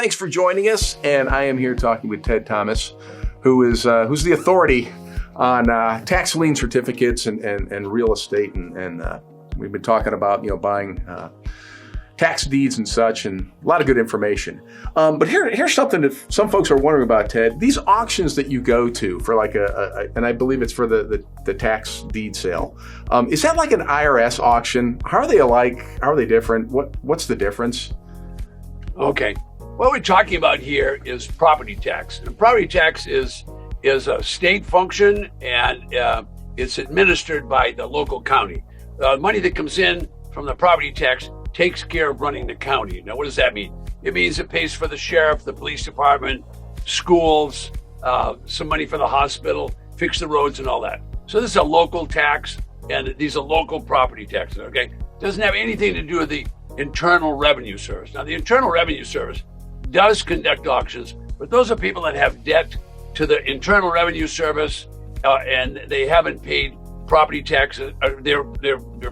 thanks for joining us. And I am here talking with Ted Thomas, who's the authority on tax lien certificates and real estate. And we've been talking about, buying tax deeds and such, and a lot of good information. But here's something that some folks are wondering about, Ted. These auctions that you go to for like and I believe it's for the tax deed sale. Is that like an IRS auction? How are they alike? How are they different? What's the difference? Okay. What we're talking about here is property tax. And property tax is a state function, and it's administered by the local county. Money that comes in from the property tax takes care of running the county. Now, what does that mean? It means it pays for the sheriff, the police department, schools, some money for the hospital, fix the roads and all that. So this is a local tax, and these are local property taxes, okay? Doesn't have anything to do with the Internal Revenue Service. Now, the Internal Revenue Service does conduct auctions, but those are people that have debt to the Internal Revenue Service, and they haven't paid property taxes, their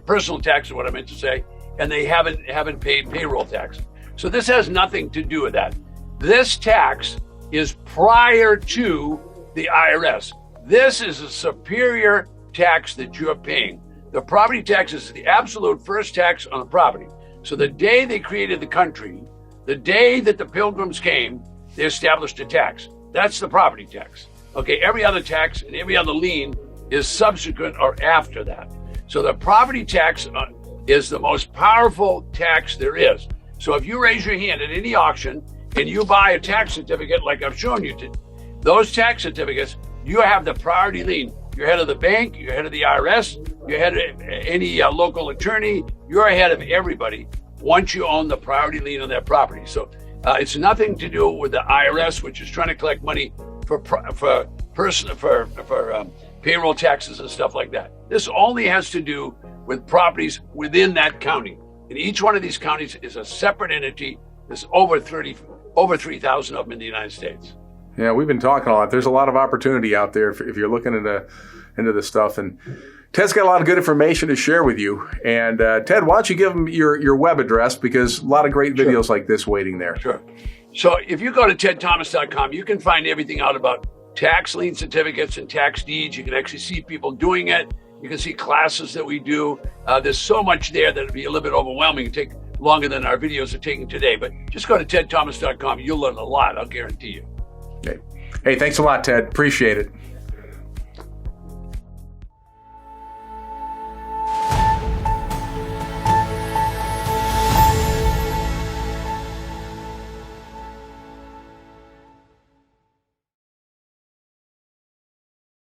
personal taxes, what I meant to say, and they haven't paid payroll tax. So this has nothing to do with that. This tax is prior to the IRS. This is a superior tax that you're paying. The property tax is the absolute first tax on the property. So the day they created the country, the day that the Pilgrims came, they established a tax. That's the property tax. Okay, every other tax and every other lien is subsequent or after that. So the property tax is the most powerful tax there is. So if you raise your hand at any auction and you buy a tax certificate like I've shown you to, those tax certificates, you have the priority lien. You're head of the bank, you're head of the IRS, you're head of any local attorney, you're ahead of everybody once you own the priority lien on that property. So it's nothing to do with the IRS, which is trying to collect money for payroll taxes and stuff like that. This only has to do with properties within that county. And each one of these counties is a separate entity. There's over 3,000 of them in the United States. Yeah, we've been talking a lot. There's a lot of opportunity out there if you're looking into this stuff. And Ted's got a lot of good information to share with you. And Ted, why don't you give them your web address, because a lot of great videos like this waiting there. Sure. So if you go to tedthomas.com, you can find everything out about tax lien certificates and tax deeds. You can actually see people doing it. You can see classes that we do. There's so much there that it'd be a little bit overwhelming and take longer than our videos are taking today. But just go to tedthomas.com. You'll learn a lot, I'll guarantee you. Okay. Hey, thanks a lot, Ted. Appreciate it.